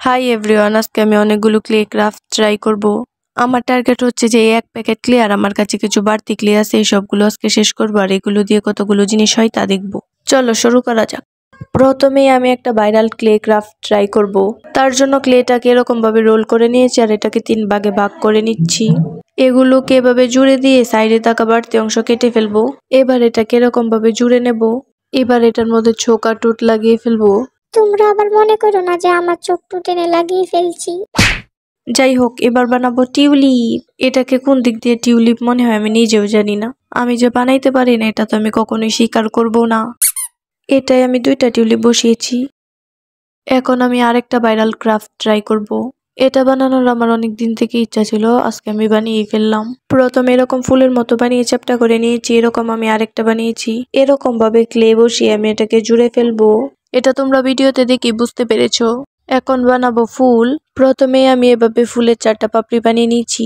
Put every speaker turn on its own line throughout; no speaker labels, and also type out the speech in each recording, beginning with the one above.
Hi everyone, আজকে আমি অনেকগুলো ক্লে ক্রাফট ট্রাই করব। আমার টার্গেট হচ্ছে যে এক প্যাকেট ক্লে আর আমার কাছে কিছু বাড়তি ক্লে আছে, এই সবগুলো আজকে শেষ করবো আর এগুলো দিয়ে কতগুলো জিনিস হয় তা দেখবো। চলো শুরু করা যাক। প্রথমেই আমি একটা ভাইরাল ক্লে ক্রাফট ট্রাই করব। তার জন্য ক্লেটাকে এরকম ভাবে রোল করে নিয়েছি আর এটাকে 3 ভাগে ভাগ করে নিচ্ছি। এগুলোকে এভাবে জুড়ে দিয়ে সাইডে থাকা বাড়তি অংশ কেটে ফেলবো। এবার এটাকে এরকম ভাবে জুড়ে নেব। এবার এটার মধ্যে ছোকা টুট লাগিয়ে ফেলবো।
তোমরা আবার মনে করো না যে আমার চোখ টেনে লাগিয়ে ফেলছি।
যাই হোক, এবার বানাবো টিউলিপ। এটাকে কোন দিক দিয়ে টিউলিপ মনে হয় আমি নিজেও জানি না। আমি যে বানাইতে পারি না এটা তো আমি কখনোই স্বীকার করব না। এটাই আমি 2টা টিউলিপ বসিয়েছি। এখন আমি আরেকটা ভাইরাল ক্রাফট ট্রাই করব। এটা বানানোর আমার অনেক দিন থেকে ইচ্ছা ছিল, আজকে আমি বানিয়ে ফেললাম। প্রথমে এরকম ফুলের মতো বানিয়ে চ্যাপ্টা করে নিয়েছি। এরকম আমি আরেকটা বানিয়েছি। এরকম ভাবে ক্লে বসিয়ে আমি এটাকে জুড়ে ফেলবো। এটা তোমরা ভিডিওতে দেখে বুঝতে পেরেছো। এখন বানাবো ফুল। প্রথমে আমি এভাবে ফুলের 4টা পাপড়ি বানিয়ে নিয়েছি।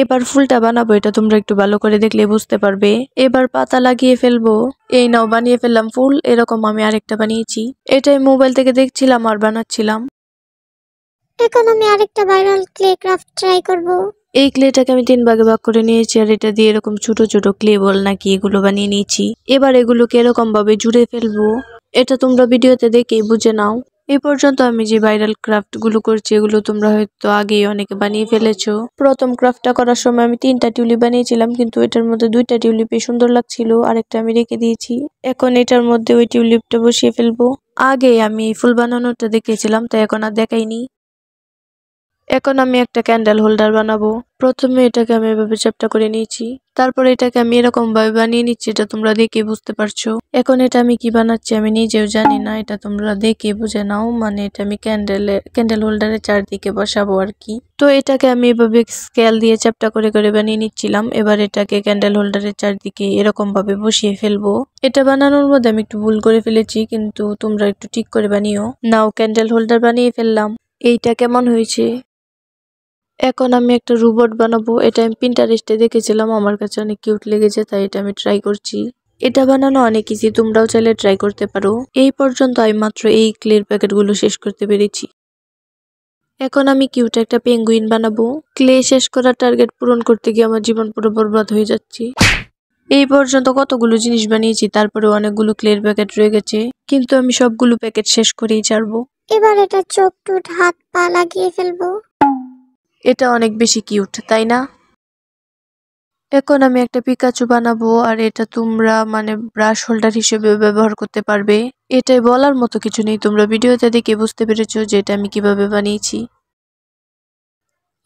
এবার ফুলটা বানাবো, এটা তোমরা একটু ভালো করে দেখলে বুঝতে পারবে। এবার পাতা লাগিয়ে ফেলবো। এই নাও বানিয়ে ফেললাম ফুল। এরকম আমি আরেকটা বানিয়েছি। এটাই মোবাইল থেকে দেখছিলাম আর বানাচ্ছিলাম।
এখন আমি আরেকটা ভাইরাল ক্লে ক্রাফট ট্রাই করব।
এই ক্লেটাকে আমি 3 ভাগে ভাগ করে নিয়েছি আর এটা দিয়ে এরকম ছোট ছোট ক্লে বল নাকি এগুলো বানিয়ে নিয়েছি। এবার এগুলোকে এরকম ভাবে জুড়ে ফেলবো। এটা তোমরা ভিডিওতে দেখেই বুঝে নাও। এই পর্যন্ত আমি যে ভাইরাল ক্রাফট গুলো করছি এগুলো তোমরা হয়তো আগেই অনেকে বানিয়ে ফেলেছো। প্রথম ক্রাফটটা করার সময় আমি 3টা টিউলিপ বানিয়েছিলাম, কিন্তু এটার মধ্যে 2টা টিউলিপই সুন্দর লাগছিল, আরেকটা আমি রেখে দিয়েছি। এখন এটার মধ্যে ওই টিউলিপটা বসিয়ে ফেলবো। আগে আমি ফুল বানানোটা দেখেছিলাম, তাই এখন আর দেখাইনি। এখন আমি একটা ক্যান্ডেল হোল্ডার বানাবো। প্রথমে এটাকে আমি এভাবে চ্যাপ্টা করে নিয়েছি। তারপর এটাকে আমি এরকম ভাবে বানিয়ে নিচ্ছি, এটা তোমরা দেখে বুঝতে পারছো। এখন এটা আমি কি বানাচ্ছি আমি নিজেও জানি না, এটা তোমরা দেখে বুঝে নাও। মানে এটা আমি ক্যান্ডেল হোল্ডারের চারদিকে বসাবো আর কি। তো এটাকে আমি এভাবে স্কেল দিয়ে চ্যাপ্টা করে করে বানিয়ে নিচ্ছিলাম। এবার এটাকে ক্যান্ডেল হোল্ডারের চারদিকে এরকম ভাবে বসিয়ে ফেলবো। এটা বানানোর মধ্যে আমি একটু ভুল করে ফেলেছি, কিন্তু তোমরা একটু ঠিক করে বানিও। নাও ক্যান্ডেল হোল্ডার বানিয়ে ফেললাম। এইটা কেমন হয়েছে? এখন আমি একটা রোবট বানাবো। এটা আমি পিন্টারেস্টে দেখেছিলাম, আমার কাছে অনেক কিউট লেগেছে, তাই এটা আমি ট্রাই করছি। এটা বানানো অনেক ইজি, তোমরাও চাইলে ট্রাই করতে পারো। এই পর্যন্ত আমি মাত্র এই ক্লের প্যাকেটগুলো শেষ করতে পেরেছি। এখন আমি কিউট একটা পেঙ্গুইন বানাবো। ক্লে শেষ করার টার্গেট পূরণ করতে গিয়ে আমার জীবন পুরো বরবাদ হয়ে যাচ্ছে। এই পর্যন্ত কতগুলো জিনিস বানিয়েছি, তারপরে অনেকগুলো ক্লের প্যাকেট রয়ে গেছে, কিন্তু আমি সবগুলো প্যাকেট শেষ করেই ছাড়বো।
এবার এটা চোখ টুট হাত পা লাগিয়ে ফেলবো।
এটা অনেক বেশি কিউট, তাই না? এখন আমি একটা পিকাচু বানাবো আর এটা তোমরা মানে ব্রাশ হোল্ডার হিসেবে ব্যবহার করতে পারবে। এটাই বলার মতো কিছু নেই, তোমরা ভিডিওতে দেখে বুঝতে পেরেছো যে এটা আমি কিভাবে বানিয়েছি।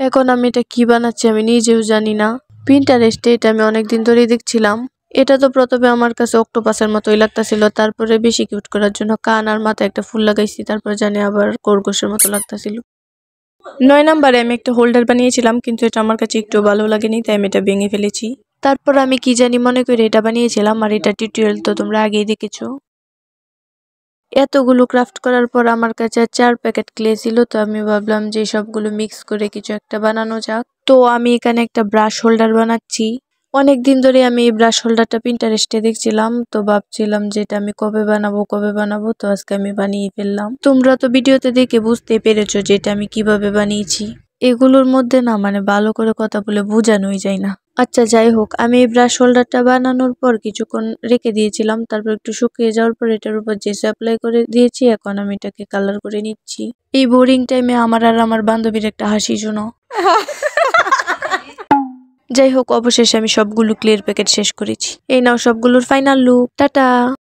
এখন আমি এটা কি বানাচ্ছি আমি নিজেও জানি না। পিন্টারেস্টে এটা আমি অনেকদিন ধরেই দেখছিলাম। এটা তো প্রথমে আমার কাছে অক্টোপাসের মতোই লাগতাছিল, তারপরে বেশি কিউট করার জন্য কান আর মাথায় একটা ফুল লাগাইছি, তারপরে জানি আবার খরগোশের মতো লাগতাছিল। 9 নম্বরে আমি একটা হোল্ডার বানিয়েছিলাম, কিন্তু এটা আমার কাছে একটু ভালো লাগেনি, তাই আমি এটা ভেঙে ফেলেছি। তারপর আমি কি জানি মনে করে এটা বানিয়েছিলাম, আর এটা টিউটোরিয়াল তো তোমরা আগেই দেখেছো। এতগুলো ক্রাফট করার পর আমার কাছে 4 প্যাকেট ক্লে ছিল, তো আমি ভাবলাম যে সবগুলো মিক্স করে কিছু একটা বানানো যাক। তো আমি এখানে একটা ব্রাশ হোল্ডার বানাচ্ছি। অনেক দিন ধরে আমি এই ব্রাশ হোল্ডারটা পিন্টারেস্টে দেখছিলাম, তো ভাবছিলাম যে এটা আমি কবে বানাবো, তো আজকে আমি বানিয়ে ফেললাম। তোমরা তো ভিডিওতে দেখে বুঝতে পেরেছো যে এটা আমি কিভাবে বানিয়েছি। এগুলোর মধ্যে না মানে ভালো করে কথা বলে বোঝানোই যায় না। আচ্ছা যাই হোক, আমি এই ব্রাশ হোল্ডারটা বানানোর পর কিছুক্ষণ রেখে দিয়েছিলাম, তারপর একটু শুকিয়ে যাওয়ার পর এটার উপর জেস অ্যাপ্লাই করে দিয়েছি। এখন আমি এটাকে কালার করে নিচ্ছি। এই বোরিং টাইমে আমার আর আমার বান্ধবীর একটা হাসি শোনো। যাই হোক, অবশেষে আমি সবগুলো ক্লের প্যাকেট শেষ করেছি। এই নাও সবগুলোর ফাইনাল লুক। টাটা।